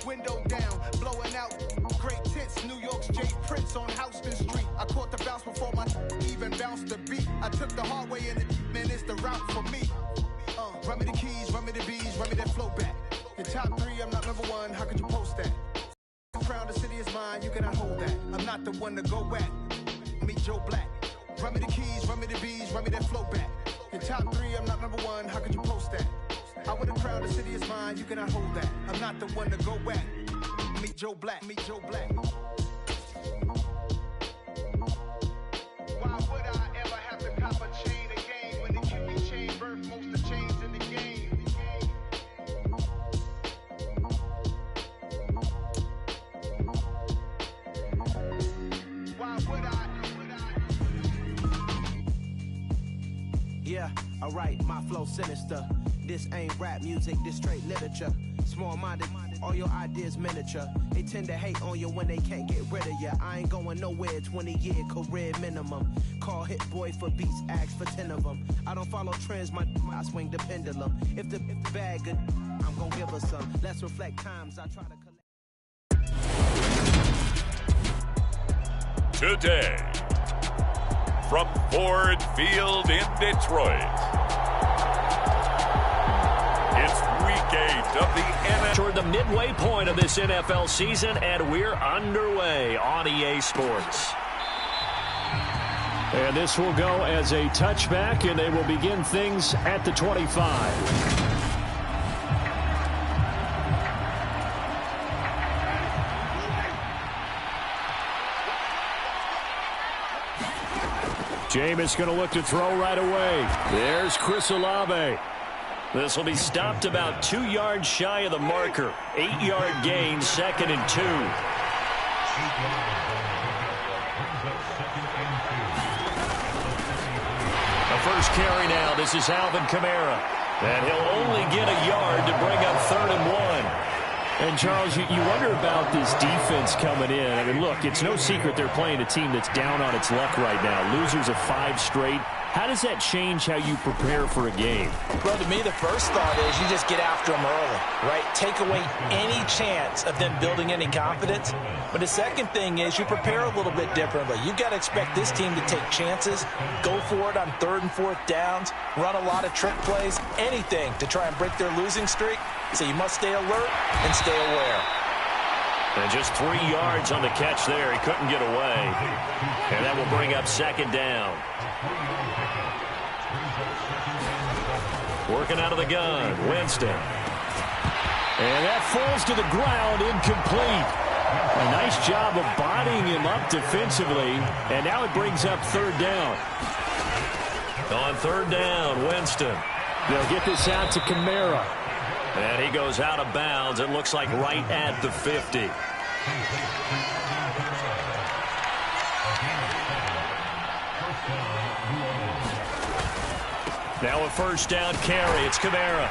window down, blowing out great tits. New York's J. Prince on Houston Street. I caught the bounce before my even bounced the beat. I took the hard way and man, it's the route for me. Run me the keys, run me the bees, run me that flow back. The top 3, I'm not number 1, how could you post that? Crown, the city is mine, you cannot hold that. I'm not the one to go at. Meet Joe Black. Run me the keys, run me the bees, run me that flow back. The top 3, I'm not number 1, how could you post that? I would have crowned, the city is mine, you cannot hold that. I'm not the one to go at. Meet Joe Black, meet Joe Black. Why would I ever have to cop a chain again when the QB chain birthed most of the chains in the game? Why would I? Yeah, alright, my flow sinister. This ain't rap music, this straight literature. Small-minded, all your ideas miniature. They tend to hate on you when they can't get rid of you. I ain't going nowhere, 20-year career minimum. Call Hit Boy for beats, ask for 10 of them. I don't follow trends, I swing the pendulum. If the bag good, I'm gonna give her some. Let's reflect times I try to collect. Today, from Ford Field in Detroit, it's Week 8 of the NFL. Toward the midway point of this NFL season, and we're underway on EA Sports. And this will go as a touchback, and they will begin things at the 25. Jameis going to look to throw right away. There's Chris Olave. This will be stopped about 2 yards shy of the marker. 8-yard gain, 2nd and 2. The first carry now. This is Alvin Kamara. And he'll only get a yard to bring up 3rd and 1. And, Charles, you wonder about this defense coming in. I mean, look, it's no secret they're playing a team that's down on its luck right now. Losers of 5 straight. How does that change how you prepare for a game? Well, to me, the first thought is you just get after them early, right? Take away any chance of them building any confidence. But the second thing is you prepare a little bit differently. You've got to expect this team to take chances, go for it on 3rd and 4th downs, run a lot of trick plays, anything to try and break their losing streak. So you must stay alert and stay aware. And just 3 yards on the catch there. He couldn't get away. And that will bring up 2nd down. Working out of the gun, Winston. And that falls to the ground, incomplete. A nice job of bodying him up defensively. And now it brings up 3rd down. On 3rd down, Winston. They'll get this out to Kamara. And he goes out of bounds. It looks like right at the 50. Now a 1st down carry. It's Kamara.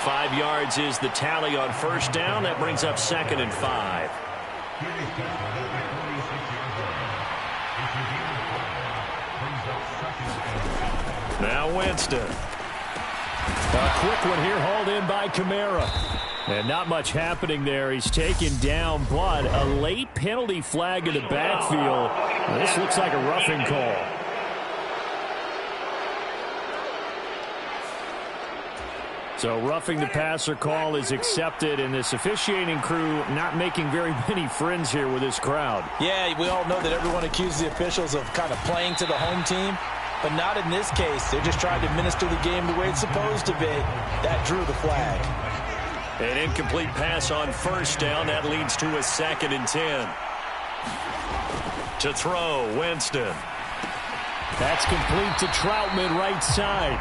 5 yards is the tally on 1st down. That brings up 2nd and 5. Now Winston. A quick one here, hauled in by Kamara. And not much happening there. He's taken down, but a late penalty flag in the backfield. This looks like a roughing call. So roughing the passer call is accepted, and this officiating crew not making very many friends here with this crowd. Yeah, we all know that everyone accuses the officials of kind of playing to the home team, but not in this case. They're just trying to administer the game the way it's supposed to be. That drew the flag. An incomplete pass on 1st down. That leads to a 2nd and 10. To throw, Winston. That's complete to Troutman, right side.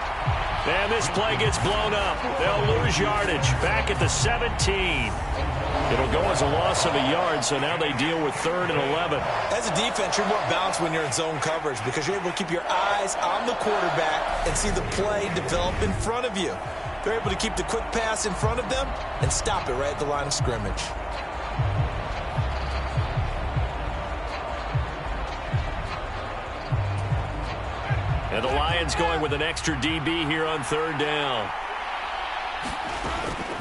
And this play gets blown up. They'll lose yardage. Back at the 17. It'll go as a loss of a yard, so now they deal with 3rd and 11. As a defense, you're more balanced when you're in zone coverage because you're able to keep your eyes on the quarterback and see the play develop in front of you. They're able to keep the quick pass in front of them and stop it right at the line of scrimmage. And the Lions going with an extra DB here on 3rd down.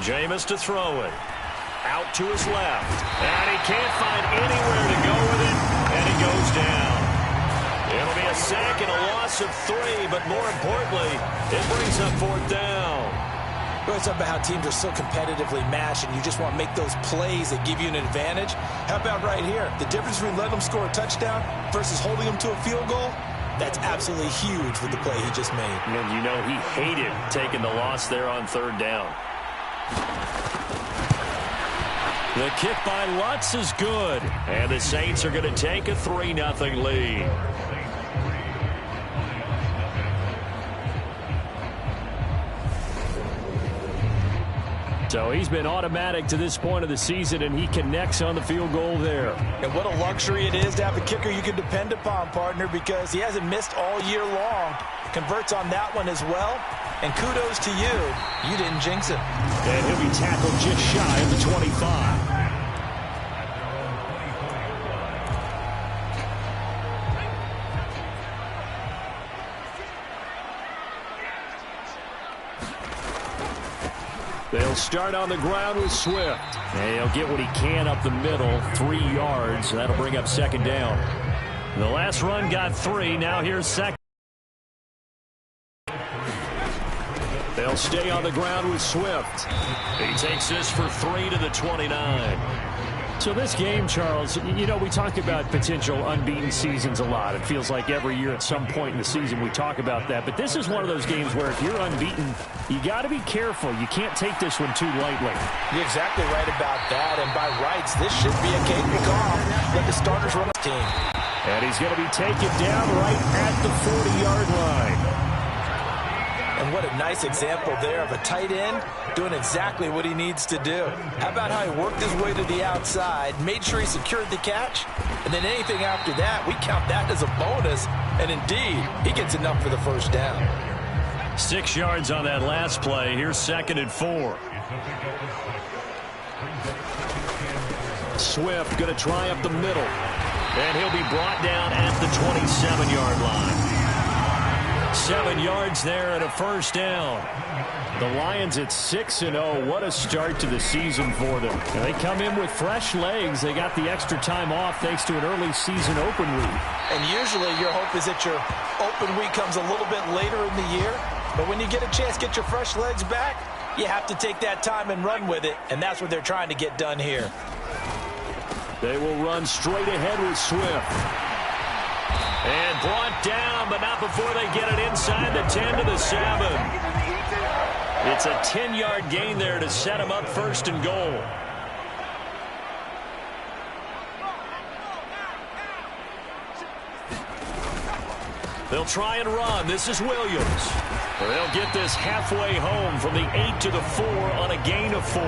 Jameis to throw it. Out to his left. And he can't find anywhere to go with it. And he goes down. It'll be a sack and a loss of 3, but more importantly, it brings up 4th down. It's about how teams are so competitively matched, and you just want to make those plays that give you an advantage. How about right here? The difference between letting them score a touchdown versus holding them to a field goal, that's absolutely huge with the play he just made. And you know he hated taking the loss there on 3rd down. The kick by Lutz is good, and the Saints are going to take a 3-0 lead. So he's been automatic to this point of the season, and he connects on the field goal there. And what a luxury it is to have a kicker you can depend upon, partner, because he hasn't missed all year long. Converts on that one as well. And kudos to you. You didn't jinx him. And he'll be tackled just shy of the 25. They'll start on the ground with Swift. And he'll get what he can up the middle, 3 yards. That'll bring up 2nd down. The last run got 3. Now here's 2nd. They'll stay on the ground with Swift. He takes this for 3 to the 29. So this game, Charles, you know, we talk about potential unbeaten seasons a lot. It feels like every year at some point in the season we talk about that. But this is one of those games where if you're unbeaten, you got to be careful. You can't take this one too lightly. You're exactly right about that. And by rights, this should be a cake off. Let the starters run the team. And he's going to be taken down right at the 40-yard line. And what a nice example there of a tight end doing exactly what he needs to do. How about how he worked his way to the outside, made sure he secured the catch, and then anything after that, we count that as a bonus. And indeed, he gets enough for the 1st down. 6 yards on that last play. Here's 2nd and 4. Swift going to try up the middle. And he'll be brought down at the 27-yard line. 7 yards there and a 1st down. The Lions at 6-0. What a start to the season for them. And they come in with fresh legs. They got the extra time off thanks to an early season open week. And usually your hope is that your open week comes a little bit later in the year. But when you get a chance to get your fresh legs back, you have to take that time and run with it. And that's what they're trying to get done here. They will run straight ahead with Swift. And brought down, but not before they get it inside the 10 to the 7. It's a 10-yard gain there to set him up 1st and goal. They'll try and run. This is Williams. They'll get this halfway home from the 8 to the 4 on a gain of 4.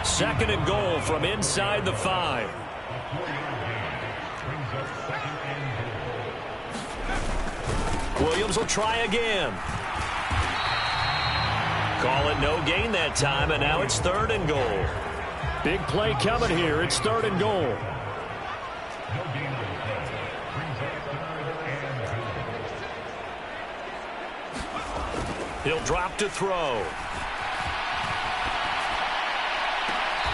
2nd and goal from inside the 5. Williams will try again. Call it no gain that time, and now it's 3rd and goal. Big play coming here. It's 3rd and goal. He'll drop to throw.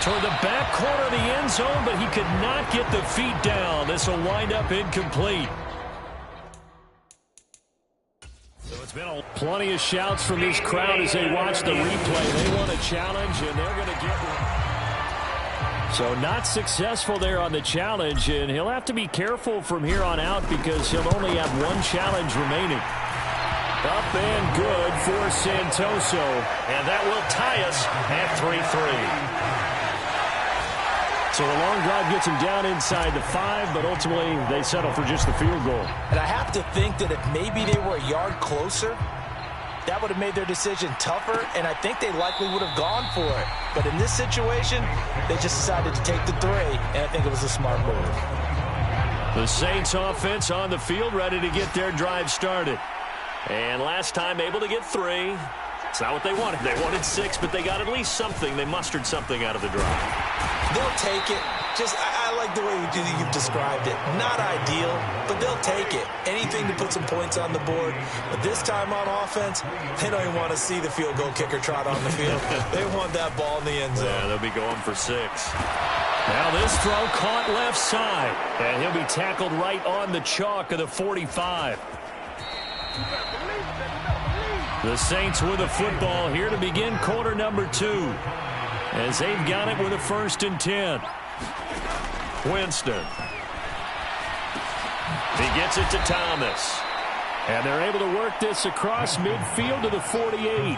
Toward the back corner of the end zone, but he could not get the feet down. This will wind up incomplete. Plenty of shouts from this crowd as they watch the replay. They want a challenge, and they're going to get one. So not successful there on the challenge, and he'll have to be careful from here on out because he'll only have 1 challenge remaining. Up and good for Santoso. And that will tie us at 3-3. So the long drive gets him down inside the 5, but ultimately they settle for just the field goal. And I have to think that if maybe they were a yard closer, that would have made their decision tougher, and I think they likely would have gone for it. But in this situation, they just decided to take the 3, and I think it was a smart move. The Saints offense on the field ready to get their drive started. And last time able to get 3. It's not what they wanted. They wanted 6, but they got at least something. They mustered something out of the drive. They'll take it. I like the way you've described it. Not ideal, but they'll take it. Anything to put some points on the board. But this time on offense, they don't even want to see the field goal kicker trot on the field. They want that ball in the end zone. Yeah, they'll be going for 6. Now this throw caught left side. And he'll be tackled right on the chalk of the 45. The Saints with the football here to begin quarter number 2. As they've got it with a 1st and 10. Winston. He gets it to Thomas. And they're able to work this across midfield to the 48.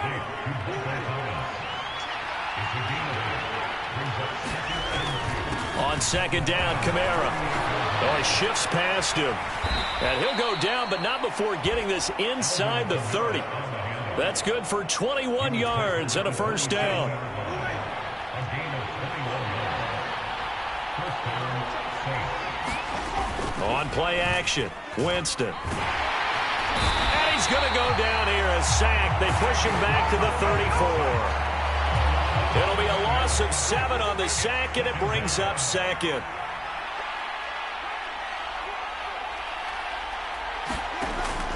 On 2nd down, Kamara. Oh, he shifts past him. And he'll go down, but not before getting this inside the 30. That's good for 21 yards and a 1st down. On play action, Winston. And he's going to go down here, a sack. They push him back to the 34. It'll be a loss of 7 on the sack, and it brings up 2nd.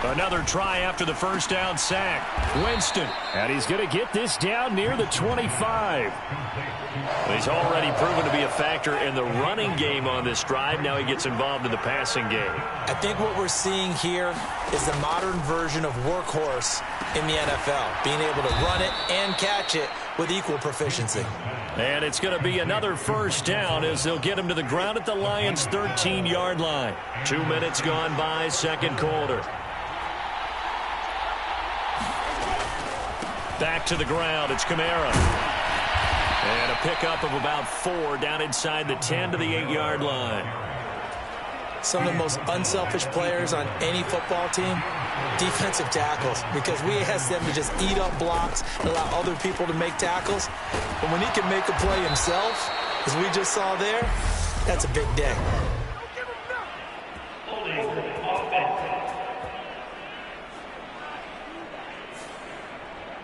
Another try after the 1st down sack. Winston. And he's going to get this down near the 25. He's already proven to be a factor in the running game on this drive. Now he gets involved in the passing game. I think what we're seeing here is the modern version of workhorse in the NFL, being able to run it and catch it with equal proficiency. And it's going to be another 1st down as they'll get him to the ground at the Lions' 13-yard line. 2 minutes gone by, 2nd quarter. Back to the ground, it's Kamara. And a pickup of about 4 down inside the 10 to the 8-yard line. Some of the most unselfish players on any football team, defensive tackles, because we ask them to just eat up blocks and allow other people to make tackles. But when he can make a play himself, as we just saw there, that's a big day.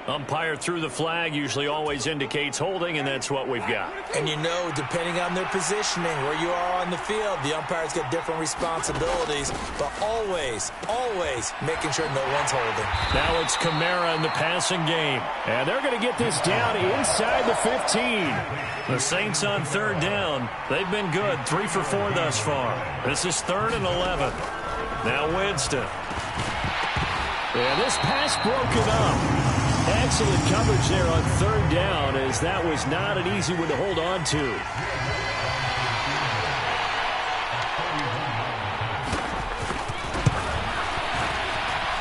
Umpire threw the flag, usually always indicates holding, and that's what we've got. And you know, depending on their positioning, where you are on the field, the umpire's got different responsibilities, but always, always making sure no one's holding. Now it's Kamara in the passing game. And they're going to get this down inside the 15. The Saints on 3rd down. They've been good, 3 for 4 thus far. This is 3rd and 11. Now Winston. And this pass broken up. Excellent coverage there on 3rd down, as that was not an easy one to hold on to.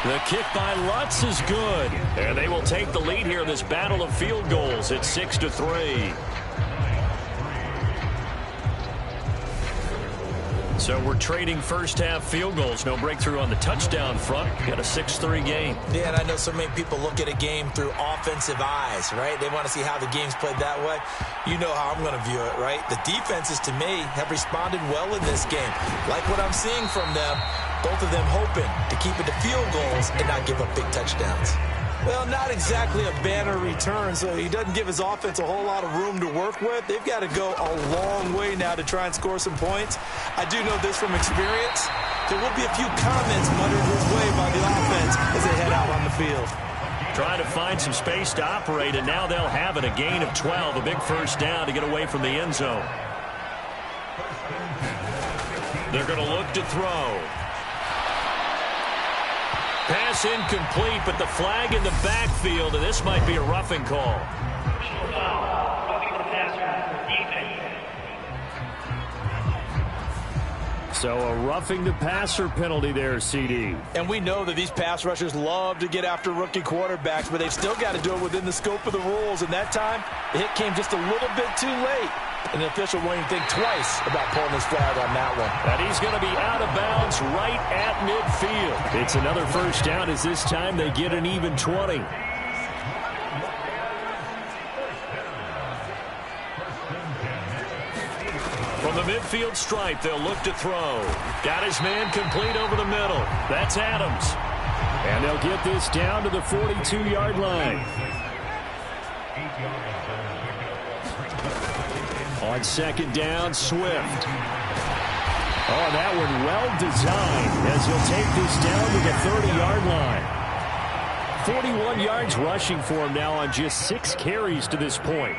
The kick by Lutz is good. And they will take the lead here in this battle of field goals at 6-3. So we're trading first-half field goals. No breakthrough on the touchdown front. Got a 6-3 game. Yeah, and I know so many people look at a game through offensive eyes, right? They want to see how the game's played that way. You know how I'm going to view it, right? The defenses, to me, have responded well in this game. Like what I'm seeing from them, both of them hoping to keep it to field goals and not give up big touchdowns. Well, not exactly a banner return, so he doesn't give his offense a whole lot of room to work with. They've got to go a long way now to try and score some points. I do know this from experience. There will be a few comments muttered his way by the offense as they head out on the field. Trying to find some space to operate, and now they'll have it. A gain of 12, a big 1st down to get away from the end zone. They're going to look to throw. Pass incomplete, but the flag in the backfield, and this might be a roughing call. So a roughing the passer penalty there, CD. And we know that these pass rushers love to get after rookie quarterbacks, but they've still got to do it within the scope of the rules. And that time, the hit came just a little bit too late. And the official won't even think twice about pulling his flag on that one. And he's going to be out of bounds right at midfield. It's another 1st down, as this time they get an even 20. From the midfield stripe, they'll look to throw. Got his man complete over the middle. That's Adams. And they'll get this down to the 42-yard line. On 2nd down, Swift. Oh, that one well designed as he'll take this down to the 30-yard line. 41 yards rushing for him now on just 6 carries to this point.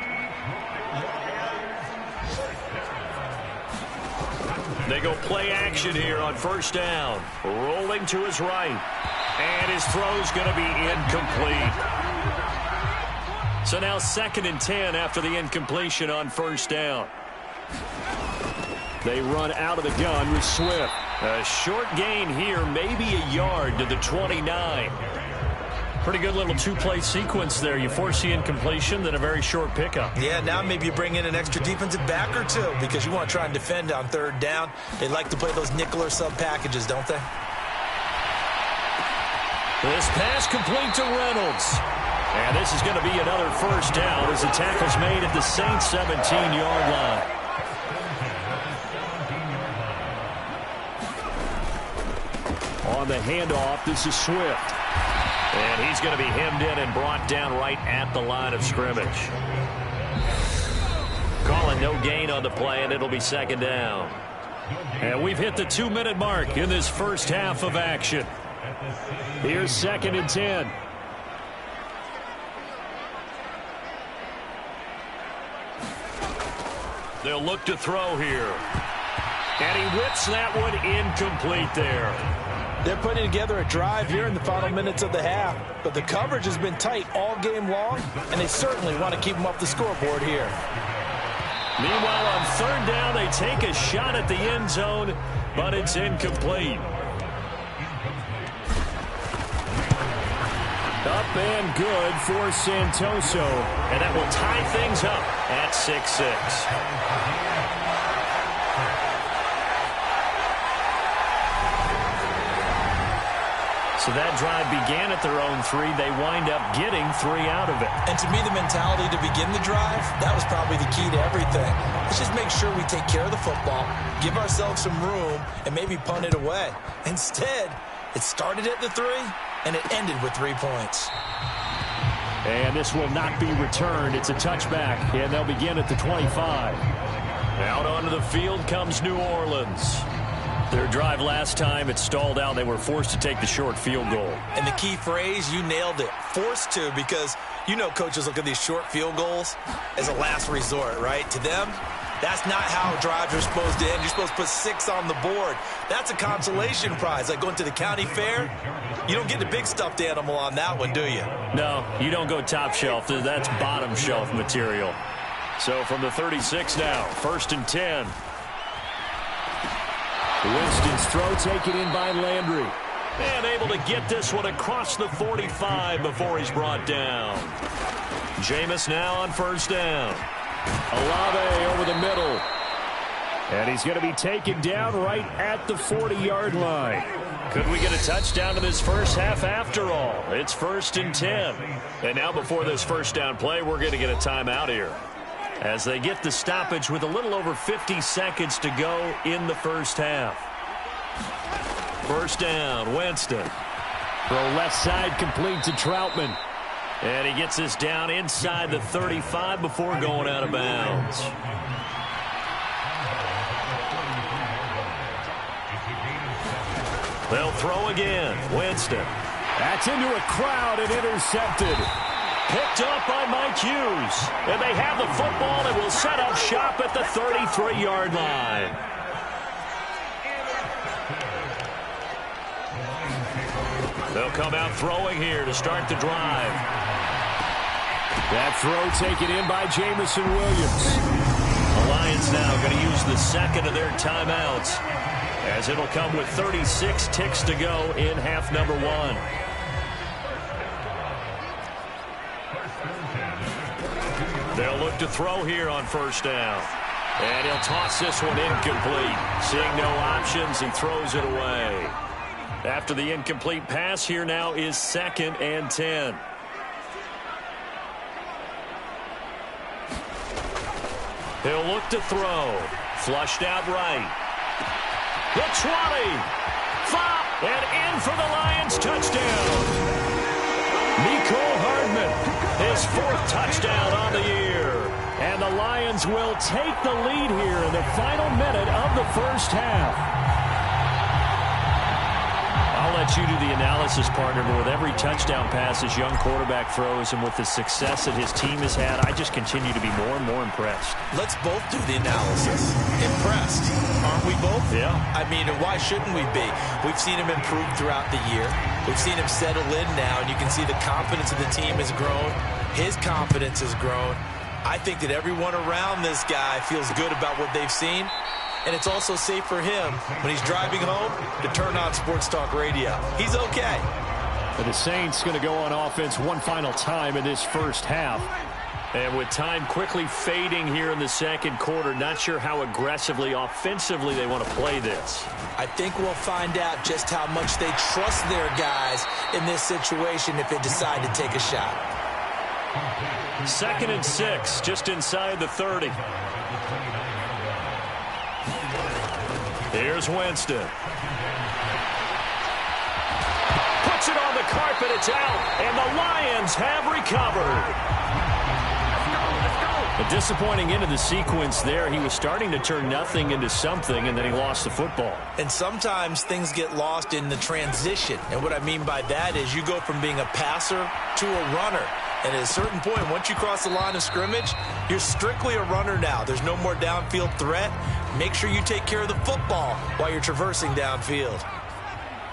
They go play action here on first down. Rolling to his right. And his throw's going to be incomplete. So now 2nd and 10 after the incompletion on first down. They run out of the gun with Swift. A short gain here, maybe a yard to the 29. Pretty good little two-play sequence there. You force the incompletion, then a very short pickup. Yeah, now maybe you bring in an extra defensive back or two because you want to try and defend on 3rd down. They like to play those nickel or sub packages, don't they? This pass complete to Reynolds. And this is going to be another first down as the tackle's made at the Saints' 17-yard line. On the handoff, this is Swift. And he's going to be hemmed in and brought down right at the line of scrimmage. Calling no gain on the play, and it'll be 2nd down. And we've hit the 2-minute mark in this first half of action. Here's 2nd and 10. They'll look to throw here. And he whips that one incomplete there. They're putting together a drive here in the final minutes of the half, but the coverage has been tight all game long, and they certainly want to keep them up the scoreboard here. Meanwhile, on 3rd down, they take a shot at the end zone, but it's incomplete. Up and good for Santoso. And that will tie things up at 6-6. So that drive began at their own 3. They wind up getting 3 out of it. And to me, the mentality to begin the drive, that was probably the key to everything. Let's just make sure we take care of the football, give ourselves some room, and maybe punt it away. Instead, it started at the 3, and it ended with 3 points. And this will not be returned. It's a touchback, and they'll begin at the 25. Out onto the field comes New Orleans. Their drive last time, it stalled out. They were forced to take the short field goal. And the key phrase, you nailed it, forced to, because you know coaches look at these short field goals as a last resort, right? To them, that's not how drives are supposed to end. You're supposed to put 6 on the board. That's a consolation prize. Like going to the county fair, you don't get the big stuffed animal on that one, do you? No, you don't go top shelf. That's bottom shelf material. So from the 36 now, 1st and 10. Winston's throw taken in by Landry. And able to get this one across the 45 before he's brought down. Jameis now on 1st down. Olave over the middle. And he's going to be taken down right at the 40-yard line. Could we get a touchdown in this first half after all? It's 1st and 10. And now before this first down play, we're going to get a timeout here, as they get the stoppage with a little over 50 seconds to go in the first half. 1st down, Winston. Throw left side complete to Troutman. And he gets this down inside the 35 before going out of bounds. They'll throw again. Winston. That's into a crowd and intercepted. Picked up by Mike Hughes. And they have the football and will set up shop at the 33-yard line. They'll come out throwing here to start the drive. That throw taken in by Jamison Williams. The Lions now going to use the second of their timeouts, as it'll come with 36 ticks to go in half number 1. They'll look to throw here on 1st down. And he'll toss this one incomplete. Seeing no options, he throws it away. After the incomplete pass, here now is 2nd and 10. He'll look to throw. Flushed out right. The 20. 5. And in for the Lions touchdown. Mecole Hardman, his 4th touchdown on the year. And the Lions will take the lead here in the final minute of the first half. I'll let you do the analysis, partner, but with every touchdown pass this young quarterback throws and with the success that his team has had, I just continue to be more and more impressed. Let's both do the analysis. Impressed. Aren't we both? Yeah. I mean, why shouldn't we be? We've seen him improve throughout the year. We've seen him settle in now, and you can see the confidence of the team has grown. His confidence has grown. I think that everyone around this guy feels good about what they've seen. And it's also safe for him when he's driving home to turn on Sports Talk Radio. He's okay. But the Saints going to go on offense one final time in this first half. And with time quickly fading here in the second quarter, not sure how aggressively, offensively they want to play this. I think we'll find out just how much they trust their guys in this situation if they decide to take a shot. 2nd and 6, just inside the 30. Here's Winston. Puts it on the carpet. It's out. And the Lions have recovered. A disappointing end of the sequence there. He was starting to turn nothing into something, and then he lost the football. And sometimes things get lost in the transition. And what I mean by that is you go from being a passer to a runner. And at a certain point, once you cross the line of scrimmage, you're strictly a runner now. There's no more downfield threat. Make sure you take care of the football while you're traversing downfield.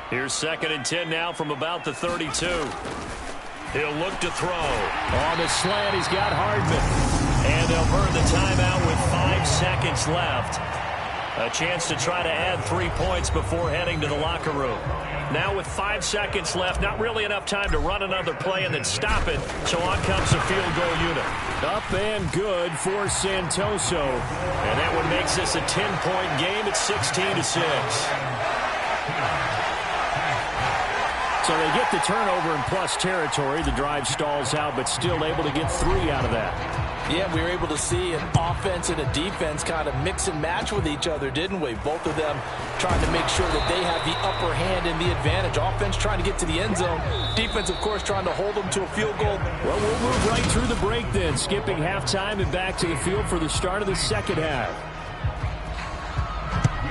Here's 2nd and 10 now from about the 32. He'll look to throw. On the slant, he's got Hardman. And they'll burn the timeout with 5 seconds left. A chance to try to add 3 points before heading to the locker room. Now with 5 seconds left, not really enough time to run another play and then stop it. So on comes the field goal unit. Up and good for Santoso. And that one makes this a 10-point game at 16-6. So they get the turnover in plus territory. The drive stalls out, but still able to get 3 out of that. Yeah, we were able to see an offense and a defense kind of mix and match with each other, didn't we? Both of them trying to make sure that they have the upper hand and the advantage. Offense trying to get to the end zone. Defense, of course, trying to hold them to a field goal. Well, we'll move right through the break then, skipping halftime and back to the field for the start of the second half.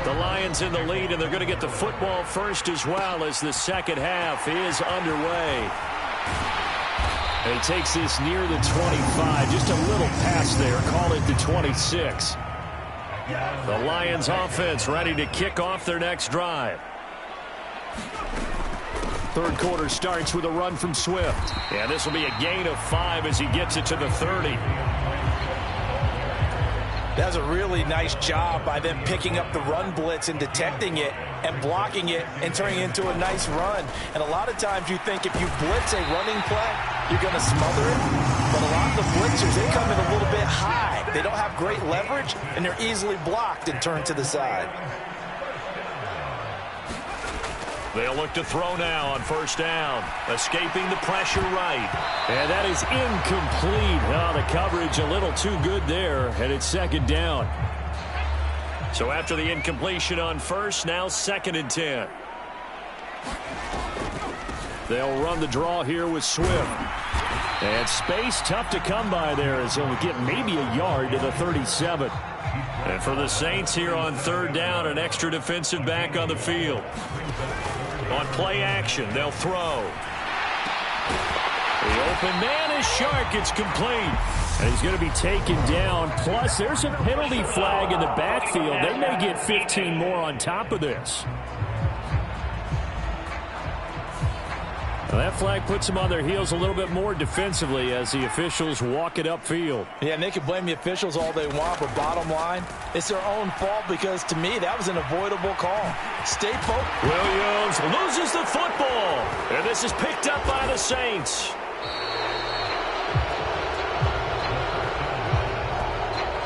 The Lions in the lead, and they're going to get the football first as well as the second half is underway. And he takes this near the 25. Just a little pass there. Call it the 26. The Lions offense ready to kick off their next drive. Third quarter starts with a run from Swift. Yeah, this will be a gain of 5 as he gets it to the 30. That's a really nice job by them picking up the run blitz and detecting it and blocking it and turning it into a nice run. And a lot of times you think if you blitz a running play, you're going to smother it. But a lot of the blitzers, they come in a little bit high. They don't have great leverage, and they're easily blocked and turned to the side. They'll look to throw now on first down. Escaping the pressure right. And that is incomplete. Oh, the coverage a little too good there. And it's second down. So after the incompletion on first, now 2nd and 10. They'll run the draw here with Swift. And space tough to come by there as he'll get maybe a yard to the 37. And for the Saints here on third down, an extra defensive back on the field. On play action, they'll throw. The open man is Shark. It's complete. And he's going to be taken down. Plus, there's a penalty flag in the backfield. They may get 15 more on top of this. Well, that flag puts them on their heels a little bit more defensively as the officials walk it upfield. Yeah, and they can blame the officials all they want, but bottom line, it's their own fault because, to me, that was an avoidable call. Stay focused. Williams loses the football, and this is picked up by the Saints.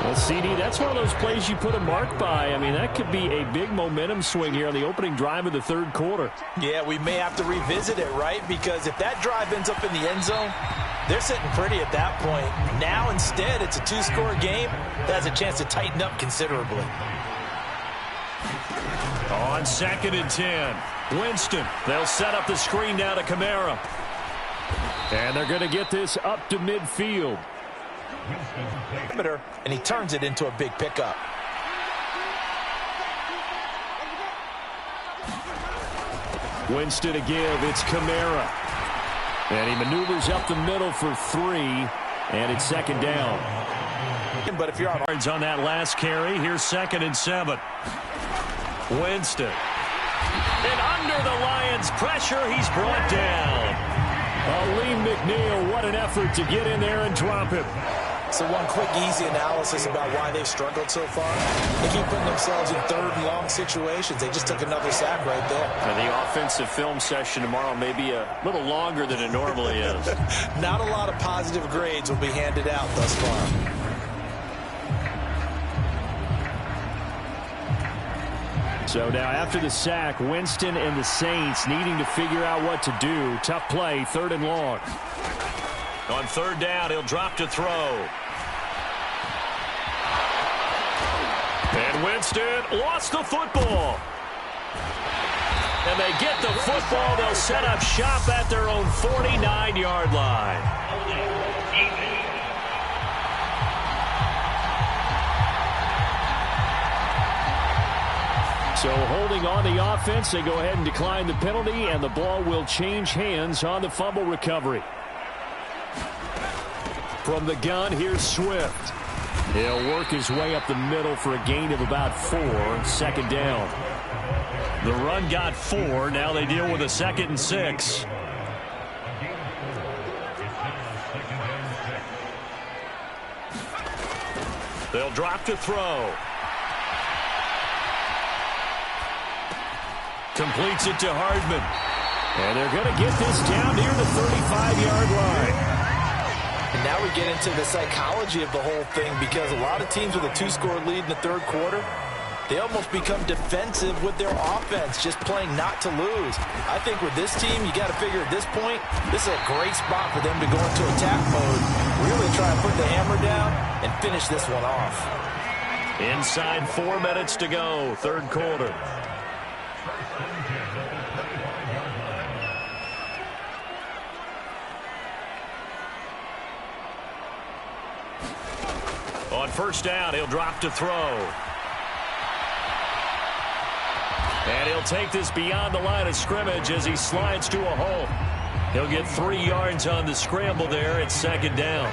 Well, CD, that's one of those plays you put a mark by. I mean, that could be a big momentum swing here on the opening drive of the third quarter. Yeah, we may have to revisit it, right? Because if that drive ends up in the end zone, they're sitting pretty at that point. Now, instead, it's a 2-score game that has a chance to tighten up considerably. On 2nd and 10, Winston. They'll set up the screen now to Kamara. And they're going to get this up to midfield. And he turns it into a big pickup. Winston to give. It's Kamara. And he maneuvers up the middle for 3. And it's second down. But if you're on that last carry, here's 2nd and 7. Winston. And under the Lions' pressure, he's brought down. Lee McNeil, what an effort to get in there and drop him. So one quick, easy analysis about why they've struggled so far. They keep putting themselves in 3rd and long situations. They just took another sack right there. The offensive film session tomorrow may be a little longer than it normally is. Not a lot of positive grades will be handed out thus far. So now after the sack, Winston and the Saints needing to figure out what to do. Tough play, 3rd and long. On 3rd down, he'll drop to throw. And Winston lost the football. And they get the football. They'll set up shop at their own 49-yard line. So holding on the offense, they go ahead and decline the penalty, and the ball will change hands on the fumble recovery. From the gun, here's Swift. He'll work his way up the middle for a gain of about 4. 2nd down. The run got 4. Now they deal with a 2nd and 6. They'll drop to throw. Completes it to Hardman. And they're going to get this down near the 35-yard line. And now we get into the psychology of the whole thing, because a lot of teams with a 2-score lead in the 3rd quarter, they almost become defensive with their offense, just playing not to lose. I think with this team, you got to figure at this point, this is a great spot for them to go into attack mode, really try to put the hammer down and finish this one off. Inside 4 minutes to go, 3rd quarter. On 1st down, he'll drop to throw. And he'll take this beyond the line of scrimmage as he slides to a hole. He'll get 3 yards on the scramble there at 2nd down.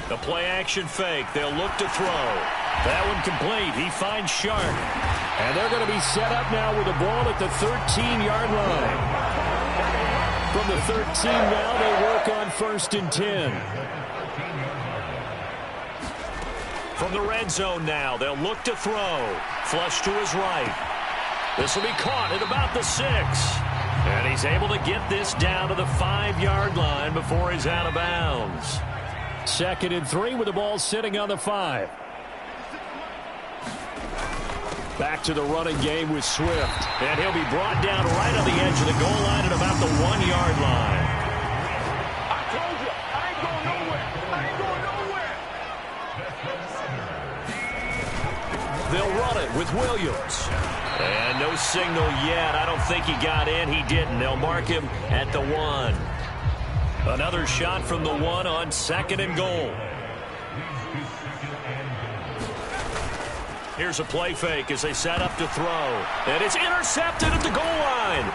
The play-action fake. They'll look to throw. That one complete. He finds Sharp. And they're going to be set up now with the ball at the 13-yard line. From the 13 now, they work on 1st and 10. From the red zone now, they'll look to throw. Flush to his right. This will be caught at about the 6. And he's able to get this down to the 5-yard line before he's out of bounds. 2nd and 3 with the ball sitting on the 5. Back to the running game with Swift. And he'll be brought down right on the edge of the goal line at about the 1-yard line. I told you, I ain't going nowhere. I ain't going nowhere. They'll run it with Williams. And no signal yet. I don't think he got in. He didn't. They'll mark him at the 1. Another shot from the 1 on 2nd and goal. Here's a play fake as they set up to throw. And it's intercepted at the goal line.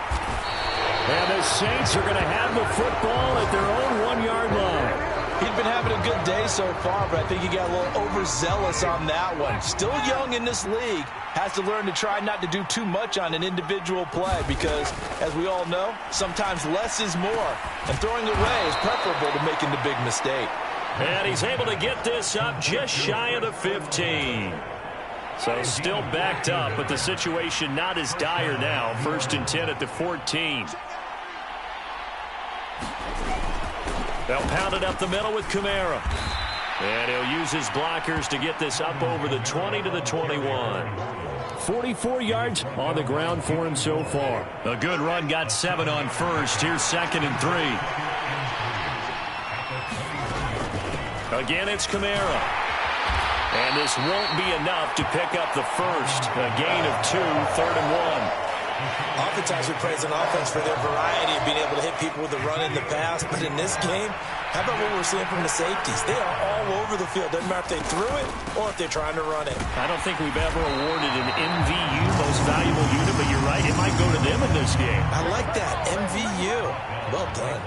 And the Saints are going to have the football at their own 1-yard line. He'd been having a good day so far, but I think he got a little overzealous on that one. Still young in this league. Has to learn to try not to do too much on an individual play because, as we all know, sometimes less is more. And throwing away is preferable to making the big mistake. And he's able to get this up just shy of the 15. So still backed up, but the situation not as dire now. 1st and 10 at the 14. They'll pound it up the middle with Kamara. And he'll use his blockers to get this up over the 20 to the 21. 44 yards on the ground for him so far. A good run, got 7 on 1st. Here's 2nd and 3. Again, it's Kamara. And this won't be enough to pick up the first. A gain of 2, 3rd and 1. Oftentimes we praise an offense for their variety of being able to hit people with the run in the pass. But in this game, how about what we're seeing from the safeties? They are all over the field. Doesn't matter if they threw it or if they're trying to run it. I don't think we've ever awarded an MVU, most valuable unit, but you're right, it might go to them in this game. I like that, MVU. Well done.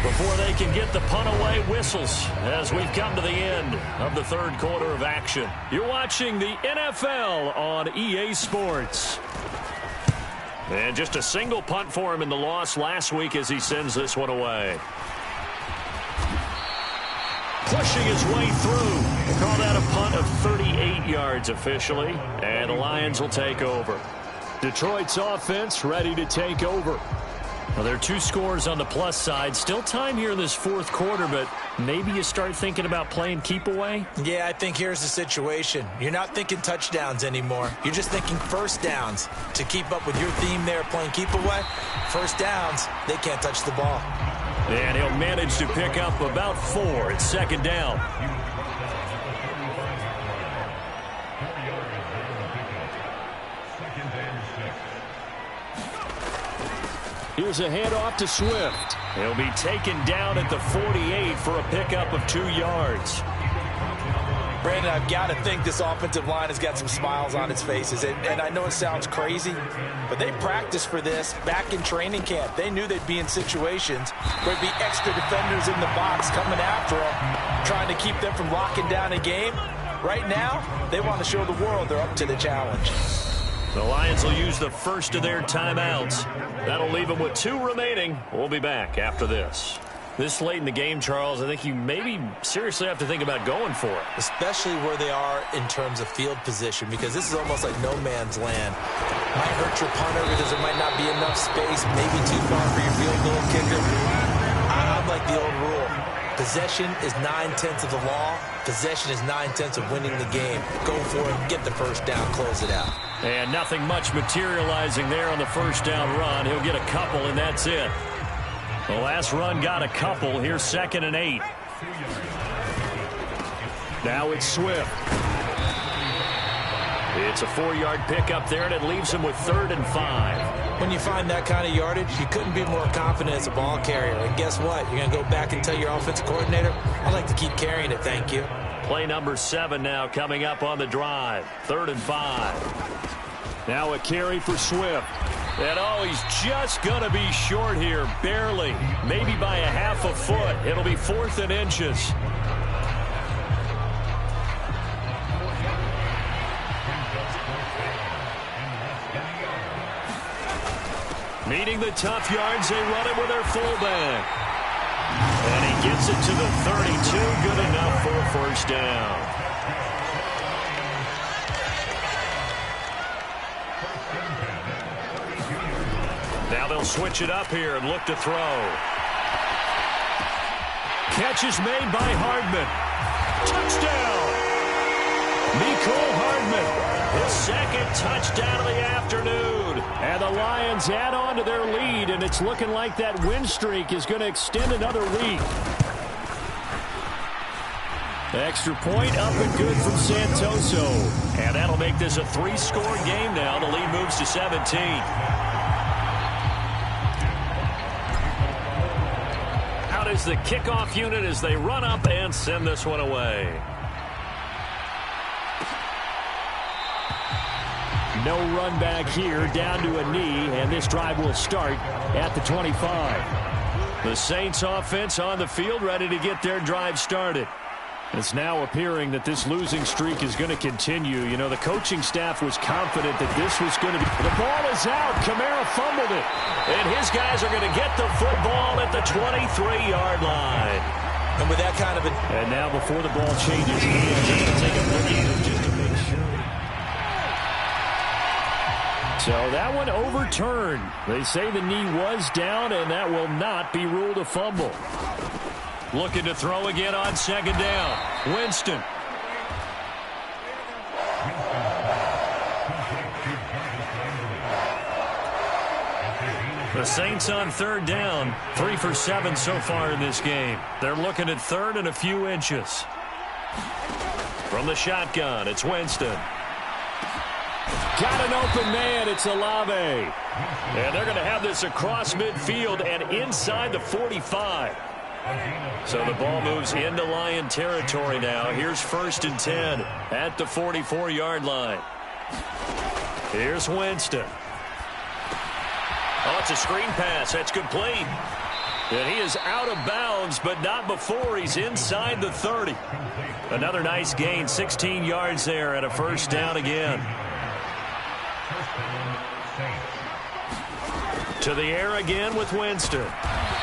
Before they can get the punt away, whistles as we've come to the end of the 3rd quarter of action. You're watching the NFL on EA Sports. And just a single punt for him in the loss last week as he sends this one away. Pushing his way through. We'll call that a punt of 38 yards officially. And the Lions will take over. Detroit's offense ready to take over. Well, there are 2 scores on the plus side. Still time here in this 4th quarter, but maybe you start thinking about playing keep away? Yeah, I think here's the situation. You're not thinking touchdowns anymore. You're just thinking first downs. To keep up with your theme there, playing keep away, first downs, they can't touch the ball. And he'll manage to pick up about 4. It's 2nd down. Here's a handoff to Swift. He'll be taken down at the 48 for a pickup of 2 yards. Brandon, I've got to think this offensive line has got some smiles on its faces. And I know it sounds crazy, but they practiced for this back in training camp. They knew they'd be in situations where there'd be extra defenders in the box coming after them, trying to keep them from locking down a game. Right now, they want to show the world they're up to the challenge. The Lions will use the first of their timeouts. That'll leave them with 2 remaining. We'll be back after this. This late in the game, Charles, I think you maybe seriously have to think about going for it. Especially where they are in terms of field position, because this is almost like no man's land. Might hurt your punter because there might not be enough space, maybe too far for your field goal kicker. I'm like the old rule. Possession is 9/10 of the law. Possession is 9/10 of winning the game. Go for it, get the first down, close it out. And nothing much materializing there on the first down run. He'll get a couple, and that's it. The last run got a couple. Here's 2nd and 8. Now it's Swift. It's a 4-yard pickup there, and it leaves him with 3rd and 5. When you find that kind of yardage, you couldn't be more confident as a ball carrier. And guess what? You're going to go back and tell your offensive coordinator, I'd like to keep carrying it, thank you. Play number 7 now coming up on the drive. 3rd and 5. Now a carry for Swift. And he's just going to be short here, barely. Maybe by a half a foot. It'll be 4th and inches. Meeting the tough yards, they run it with their fullback. And he gets it to the 32, good enough for a first down. Now they'll switch it up here and look to throw. Catch is made by Hardman. Touchdown! Nicole Hardman, his 2nd touchdown of the afternoon. And the Lions add on to their lead, and it's looking like that win streak is going to extend another week. Extra point up and good from Santoso. And that'll make this a 3-score game now. The lead moves to 17. Out is the kickoff unit as they run up and send this one away. No run back here, down to a knee, and this drive will start at the 25. The Saints offense on the field, ready to get their drive started. It's now appearing that this losing streak is going to continue. You know, the coaching staff was confident that this was going to be. The ball is out. Kamara fumbled it. And his guys are going to get the football at the 23-yard line. And with that kind of a... And now before the ball changes hands, they're going to take a look at it just to make sure. So that one overturned. They say the knee was down, and that will not be ruled a fumble. Looking to throw again on 2nd down. Winston. The Saints on 3rd down. 3 for 7 so far in this game. They're looking at 3rd and a few inches. From the shotgun, it's Winston. Got an open man. It's Olave. And they're going to have this across midfield and inside the 45. So the ball moves into Lion territory now. Here's 1st and 10 at the 44-yard line. Here's Winston. Oh, it's a screen pass. That's complete. And he is out of bounds, but not before he's inside the 30. Another nice gain, 16 yards there and a 1st down again. To the air again with Winston.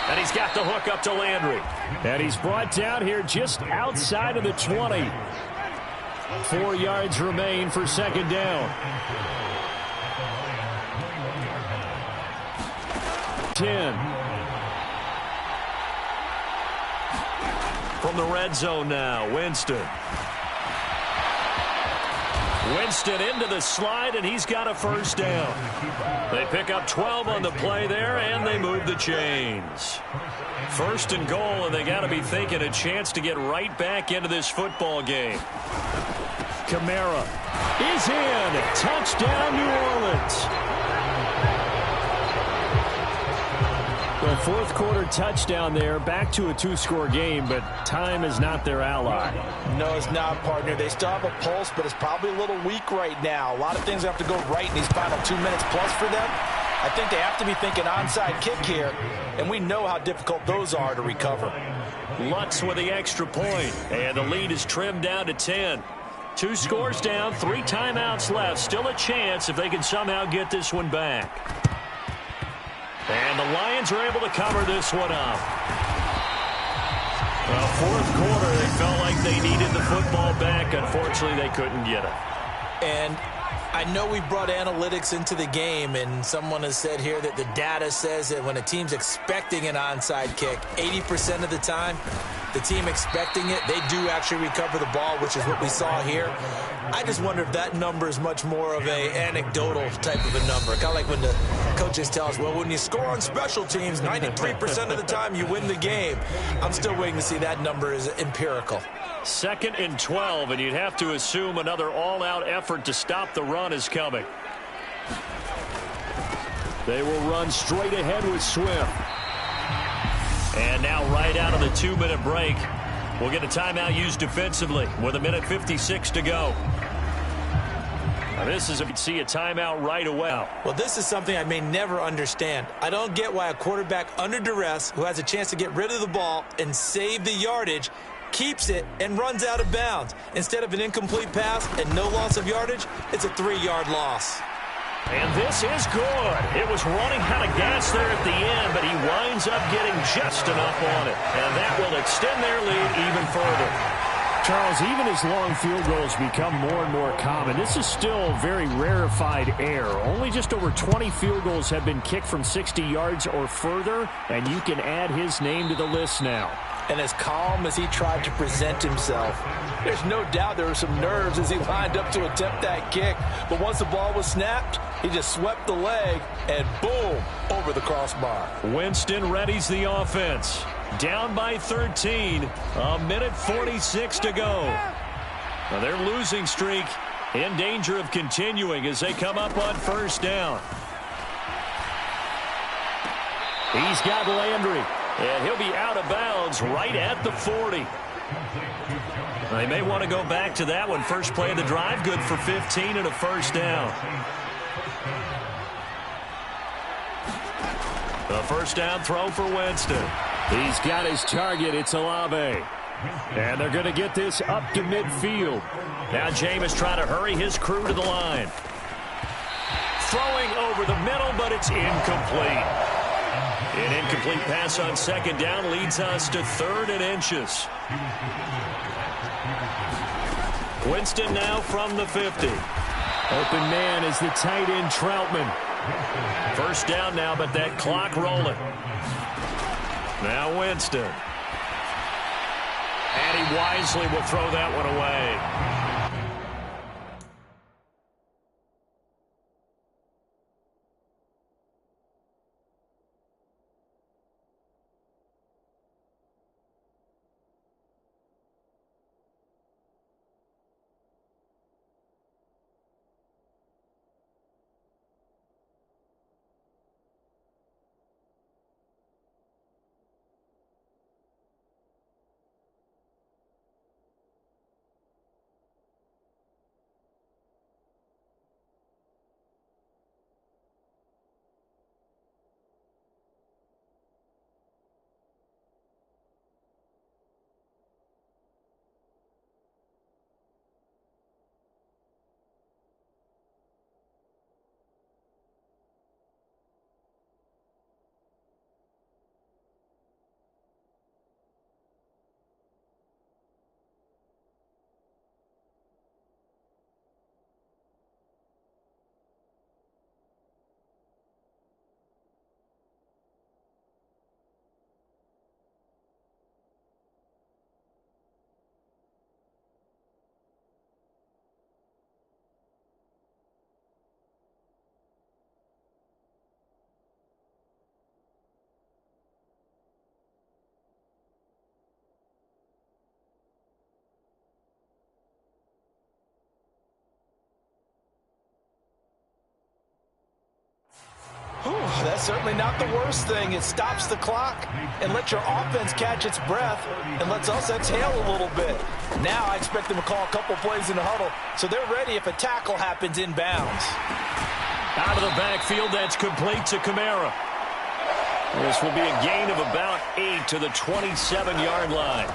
And he's got the hook up to Landry. And he's brought down here just outside of the 20. 4 yards remain for 2nd down. 10. From the red zone now, Winston. Winston into the slide, and he's got a 1st down. They pick up 12 on the play there, and they move the chains. 1st and goal, and they got to be thinking a chance to get right back into this football game. Kamara is in. Touchdown, New Orleans. Well, 4th quarter touchdown there, back to a 2-score game, but time is not their ally. No, it's not, partner. They still have a pulse, but it's probably a little weak right now. A lot of things have to go right in these final 2 minutes plus for them. I think they have to be thinking onside kick here, and we know how difficult those are to recover. Lutz with the extra point, and the lead is trimmed down to 10. 2 scores down, 3 timeouts left. Still a chance if they can somehow get this one back. And the Lions are able to cover this one up. Well, 4th quarter, they felt like they needed the football back. Unfortunately, they couldn't get it. And I know we brought analytics into the game, and someone has said here that the data says that when a team's expecting an onside kick, 80% of the time, the team expecting it, they do actually recover the ball, which is what we saw here. I just wonder if that number is much more of a anecdotal type of a number. Kind of like when the coaches tell us, well, when you score on special teams, 93% of the time you win the game. I'm still waiting to see that number is empirical. 2nd and 12, and you'd have to assume another all-out effort to stop the run is coming. They will run straight ahead with Swift. And now right out of the 2-minute break, we'll get a timeout used defensively with 1:56 to go. Now this is if you see a timeout right away. Well, this is something I may never understand. I don't get why a quarterback under duress who has a chance to get rid of the ball and save the yardage keeps it and runs out of bounds. Instead of an incomplete pass and no loss of yardage, it's a 3-yard loss. And this is good. It was running out of gas there at the end, but he winds up getting just enough on it. And that will extend their lead even further. Charles, even as long field goals become more and more common, this is still very rarefied air. Only just over 20 field goals have been kicked from 60 yards or further, and you can add his name to the list now. And as calm as he tried to present himself, there's no doubt there were some nerves as he lined up to attempt that kick. But once the ball was snapped, he just swept the leg and boom, over the crossbar. Winston readies the offense. Down by 13, 1:46 to go. Now their losing streak in danger of continuing as they come up on 1st down. He's got Landry. And he'll be out of bounds right at the 40. They may want to go back to that one. First play of the drive, good for 15 and a 1st down. The 1st down throw for Winston. He's got his target. It's Olave. And they're going to get this up to midfield. Now Jameis trying to hurry his crew to the line. Throwing over the middle, but it's incomplete. An incomplete pass on 2nd down leads us to 3rd and inches. Winston now from the 50. Open man is the tight end Troutman. 1st down now, but that clock rolling. Now Winston. And he wisely will throw that one away. That's certainly not the worst thing. It stops the clock and lets your offense catch its breath and lets us exhale a little bit. Now I expect them to call a couple plays in the huddle so they're ready if a tackle happens inbounds. Out of the backfield, that's complete to Kamara. This will be a gain of about 8 to the 27-yard line.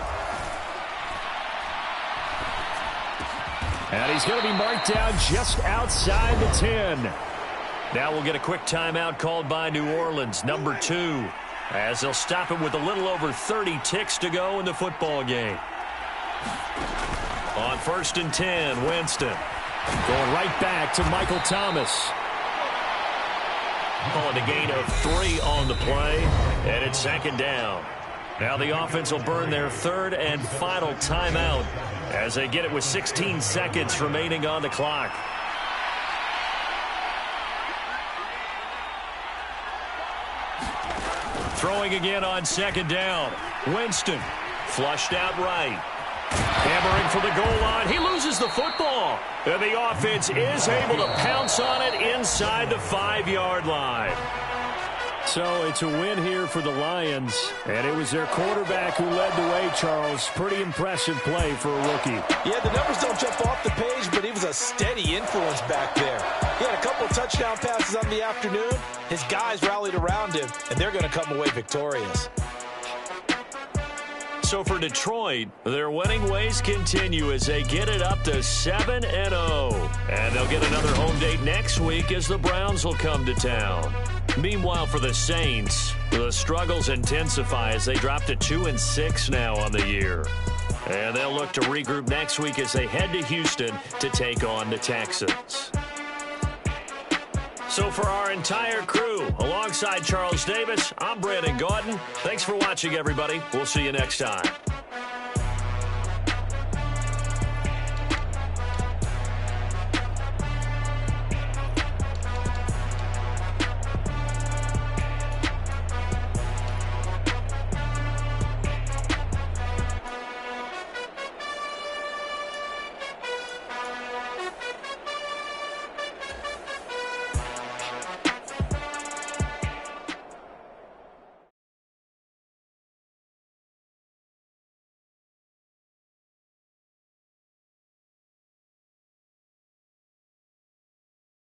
And he's going to be marked down just outside the 10. Now we'll get a quick timeout called by New Orleans, number 2, as they'll stop it with a little over 30 ticks to go in the football game. On 1st and 10, Winston. Going right back to Michael Thomas. Calling a gain of 3 on the play, and it's 2nd down. Now the offense will burn their 3rd and final timeout as they get it with 16 seconds remaining on the clock. Throwing again on 2nd down. Winston flushed out right. Hammering for the goal line. He loses the football. And the offense is able to pounce on it inside the 5-yard line. So it's a win here for the Lions. And it was their quarterback who led the way, Charles. Pretty impressive play for a rookie. Yeah, the numbers don't jump off the page, but he was a steady influence back there. He had a couple of touchdown passes on the afternoon. His guys rallied around him, and they're going to come away victorious. So for Detroit, their winning ways continue as they get it up to 7-0. And they'll get another home date next week as the Browns will come to town. Meanwhile, for the Saints, the struggles intensify as they drop to 2-6 now on the year. And they'll look to regroup next week as they head to Houston to take on the Texans. So for our entire crew, alongside Charles Davis, I'm Brandon Gaudin. Thanks for watching, everybody. We'll see you next time.